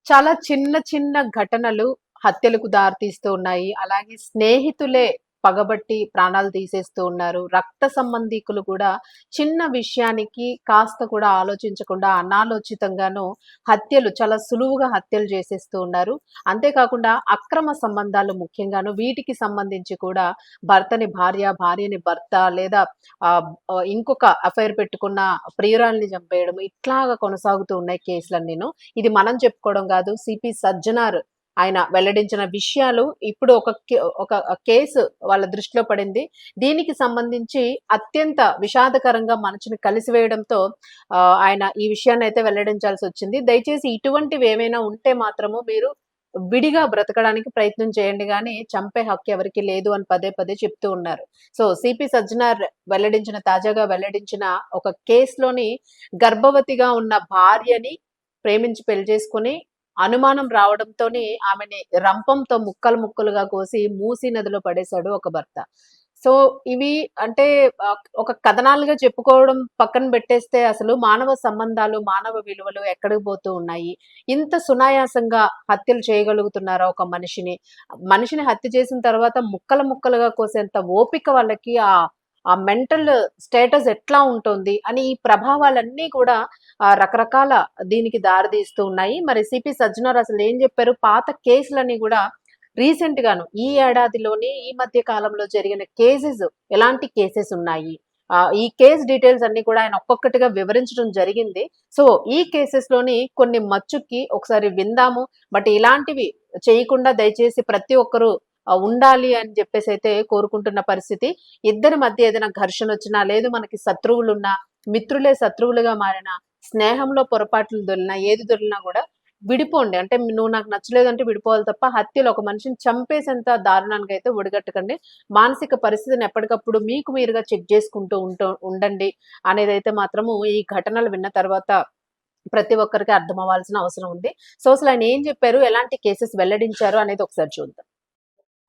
చాలా చిన్న చిన్న ఘటనలు హత్యలకు దారితీస్తూ ఉన్నాయి. అలాగే స్నేహితులే పగబట్టి ప్రాణాలు తీసేస్తూ ఉన్నారు. రక్త సంబంధీకులు కూడా చిన్న విషయానికి కాస్త కూడా ఆలోచించకుండా అనాలోచితంగాను హత్యలు చాలా సులువుగా హత్యలు చేసేస్తూ ఉన్నారు. అంతేకాకుండా అక్రమ సంబంధాలు ముఖ్యంగాను వీటికి సంబంధించి కూడా భర్తని భార్య, భార్యని భర్త లేదా ఇంకొక అఫైర్ పెట్టుకున్న ప్రియురాలిని చంపేయడం ఇట్లాగా కొనసాగుతూ ఉన్నాయి కేసులన్నీను. ఇది మనం చెప్పుకోవడం కాదు. సిపి సజ్జనార్ ఆయన వెల్లడించిన విషయాలు ఇప్పుడు ఒక కేసు వాళ్ళ దృష్టిలో పడింది. దీనికి సంబంధించి అత్యంత విషాదకరంగా మనసుని కలిసివేయడంతో ఆయన ఈ విషయాన్ని అయితే వెల్లడించాల్సి వచ్చింది. దయచేసి ఇటువంటివి ఏమైనా ఉంటే మాత్రము మీరు విడిగా బ్రతకడానికి ప్రయత్నం చేయండి గాని చంపే హక్కు ఎవరికీ లేదు అని పదే పదే చెప్తూ ఉన్నారు. సో సిపి సజ్జనార్ తాజాగా వెల్లడించిన ఒక కేసులోని గర్భవతిగా ఉన్న భార్యని ప్రేమించి పెళ్లి చేసుకుని అనుమానం రావడంతోని ఆమెని రంపంతో ముక్కలు ముక్కలుగా కోసి మూసీ నదిలో పడేశాడు ఒక భర్త. సో ఇవి అంటే ఒక కథనాలుగా చెప్పుకోవడం పక్కన పెట్టేస్తే అసలు మానవ సంబంధాలు, మానవ విలువలు ఎక్కడికి పోతూ ఉన్నాయి? ఇంత సునాయాసంగా హత్యలు చేయగలుగుతున్నారా ఒక మనిషిని? మనిషిని హత్య చేసిన తర్వాత ముక్కలు ముక్కలుగా కోసేంత ఓపిక వాళ్ళకి ఆ మెంటల్ స్టేటస్ ఎట్లా ఉంటుంది అని ఈ ప్రభావాలన్నీ కూడా రకరకాల దీనికి దారితీస్తూ ఉన్నాయి. మరి సిపి సజ్జనార్ అసలు ఏం చెప్పారు? పాత కేసులన్నీ కూడా రీసెంట్ గాను ఈ ఏడాదిలోనే ఈ మధ్య కాలంలో జరిగిన కేసెస్ ఎలాంటి కేసెస్ ఉన్నాయి, ఈ కేస్ డీటెయిల్స్ అన్ని కూడా ఆయన ఒక్కొక్కటిగా వివరించడం జరిగింది. సో ఈ కేసెస్ లోని కొన్ని మచ్చుకి ఒకసారి విందాము. బట్ ఇలాంటివి చేయకుండా దయచేసి ప్రతి ఒక్కరూ ఉండాలి అని చెప్పేసి అయితే కోరుకుంటున్న పరిస్థితి. ఇద్దరి మధ్య ఏదైనా ఘర్షణ వచ్చినా, లేదు మనకి శత్రువులున్నా, మిత్రులే శత్రువులుగా మారిన, స్నేహంలో పొరపాట్లు దొరినా, ఏది దొరినా కూడా విడిపోండి. అంటే నువ్వు నాకు నచ్చలేదంటే విడిపోవాలి తప్ప హత్యలు ఒక మనిషిని చంపేసేంత దారుణానికి అయితే ఒడిగట్టకండి. మానసిక పరిస్థితిని ఎప్పటికప్పుడు మీకు మీరుగా చెక్ చేసుకుంటూ ఉండండి అనేది అయితే మాత్రము ఈ ఘటనలు విన్న తర్వాత ప్రతి ఒక్కరికి అర్థం అవ్వాల్సిన అవసరం ఉంది. సో అసలు ఆయన ఏం చెప్పారు, ఎలాంటి కేసెస్ వెల్లడించారు అనేది ఒకసారి చూద్దాం.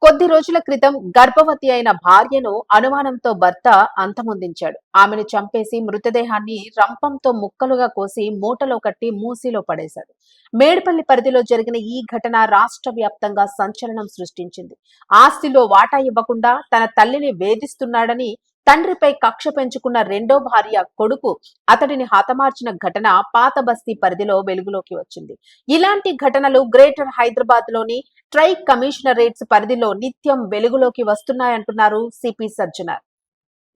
కొద్ది రోజుల క్రితం గర్భవతి అయిన భార్యను అనుమానంతో భర్త అంతమొందించాడు. ఆమెను చంపేసి మృతదేహాన్ని రంపంతో ముక్కలుగా కోసి మూటలో కట్టి మూసీలో పడేశాడు. మేడిపల్లి పరిధిలో జరిగిన ఈ ఘటన రాష్ట్ర వ్యాప్తంగా సంచలనం సృష్టించింది. ఆస్తిలో వాటా ఇవ్వకుండా తన తల్లిని వేధిస్తున్నాడని తండ్రిపై కక్ష పెంచుకున్న రెండో భార్య కొడుకు అతడిని హతమార్చిన ఘటన పాత బస్తీ పరిధిలో వెలుగులోకి వచ్చింది. ఇలాంటి ఘటనలు గ్రేటర్ హైదరాబాద్ లోని ట్రై కమిషనరేట్స్ పరిధిలో నిత్యం వెలుగులోకి వస్తున్నాయంటున్నారు సిపి సజ్జనార్.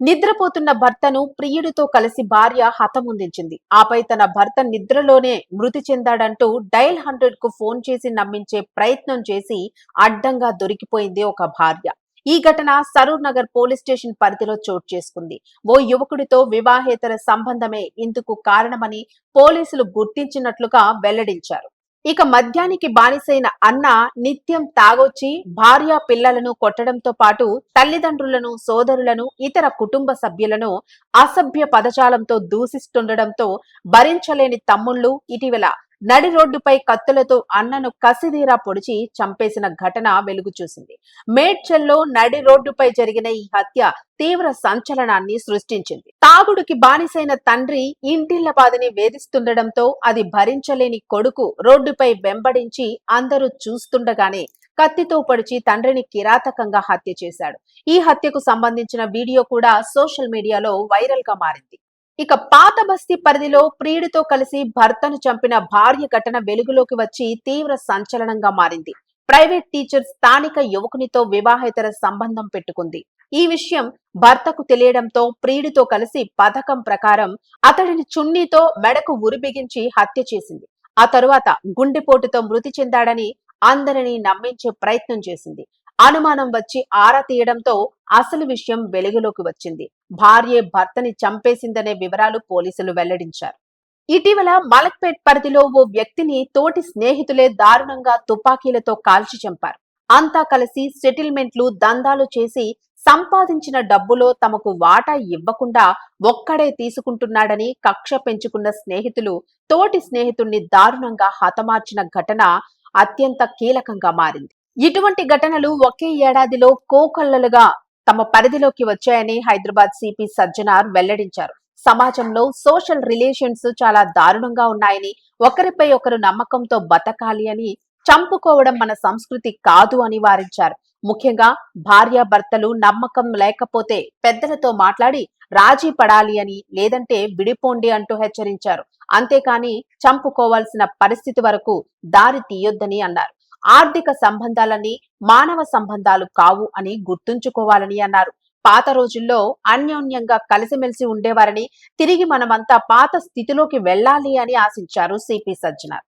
నిద్రపోతున్న భర్తను ప్రియుడితో కలిసి భార్య హతముందించింది. ఆపై తన భర్త నిద్రలోనే మృతి చెందాడంటూ డయల్ 100 కు ఫోన్ చేసి నమ్మించే ప్రయత్నం చేసి అడ్డంగా దొరికిపోయింది ఒక భార్య. ఈ ఘటన సరూర్ నగర్ పోలీస్ స్టేషన్ పరిధిలో చోటు చేసుకుంది. ఓ యువకుడితో వివాహేతర సంబంధమే ఇందుకు కారణమని పోలీసులు గుర్తించినట్లుగా వెల్లడించారు. ఇక మద్యానికి బానిసైన అన్న నిత్యం తాగొచ్చి భార్య పిల్లలను కొట్టడంతో పాటు తల్లిదండ్రులను, సోదరులను, ఇతర కుటుంబ సభ్యులను అసభ్య పదజాలంతో దూషిస్తుండడంతో భరించలేని తమ్ముళ్లు ఇటీవల నడి రోడ్డుపై కత్తులతో అన్నను కసిదీరా పొడిచి చంపేసిన ఘటన వెలుగు చూసింది. మేడ్చల్లో నడి రోడ్డుపై జరిగిన ఈ హత్య తీవ్ర సంచలనాన్ని సృష్టించింది. తాగుడుకి బానిసైన తండ్రి ఇంటిల్లపాదిని వేధిస్తుండడంతో అది భరించలేని కొడుకు రోడ్డుపై వెంబడించి అందరూ చూస్తుండగానే కత్తితో పొడిచి తండ్రిని కిరాతకంగా హత్య చేశాడు. ఈ హత్యకు సంబంధించిన వీడియో కూడా సోషల్ మీడియాలో వైరల్ గా మారింది. ఇక పాత బస్తీ పరిధిలో ప్రియుడితో కలిసి భర్తను చంపిన భార్య ఘటన వెలుగులోకి వచ్చి తీవ్ర సంచలనంగా మారింది. ప్రైవేట్ టీచర్ స్థానిక యువకునితో వివాహేతర సంబంధం పెట్టుకుంది. ఈ విషయం భర్తకు తెలియడంతో ప్రియుడితో కలిసి పథకం ప్రకారం అతడిని చున్నీతో మెడకు ఉరిబిగించి హత్య చేసింది. ఆ తరువాత గుండెపోటుతో మృతి చెందాడని అందరినీ నమ్మించే ప్రయత్నం చేసింది. అనుమానం వచ్చి ఆరా తీయడంతో అసలు విషయం వెలుగులోకి వచ్చింది. భార్యే భర్తని చంపేసిందనే వివరాలు పోలీసులు వెల్లడించారు. ఇటీవల మలక్పేట్ పరిధిలో ఓ వ్యక్తిని తోటి స్నేహితులే దారుణంగా తుపాకీలతో కాల్చి చంపారు. అంతా కలిసి సెటిల్మెంట్లు, దందాలు చేసి సంపాదించిన డబ్బులో తమకు వాటా ఇవ్వకుండా ఒక్కడే తీసుకుంటున్నాడని కక్ష పెంచుకున్న స్నేహితులు తోటి స్నేహితుణ్ణి దారుణంగా హతమార్చిన ఘటన అత్యంత కీలకంగా మారింది. ఇటువంటి ఘటనలు ఒకే ఏడాదిలో కోకొల్లలుగా తమ పరిధిలోకి వచ్చాయని హైదరాబాద్ సిపి సజ్జనార్ వెల్లడించారు. సమాజంలో సోషల్ రిలేషన్స్ చాలా దారుణంగా ఉన్నాయని, ఒకరిపై ఒకరు నమ్మకంతో బతకాలి అని, చంపుకోవడం మన సంస్కృతి కాదు అని వారించారు. ముఖ్యంగా భార్యాభర్తలు నమ్మకం లేకపోతే పెద్దలతో మాట్లాడి రాజీ పడాలి అని, లేదంటే విడిపోండి అంటూ హెచ్చరించారు. అంతేకాని చంపుకోవాల్సిన పరిస్థితి వరకు దారి తీయొద్దని అన్నారు. ఆర్థిక సంబంధాలన్నీ మానవ సంబంధాలు కావు అని గుర్తుంచుకోవాలని అన్నారు. పాత రోజుల్లో అన్యోన్యంగా కలిసిమెలిసి ఉండేవారని, తిరిగి మనమంతా పాత స్థితిలోకి వెళ్ళాలి అని ఆశించారు సిపి సజ్జనార్.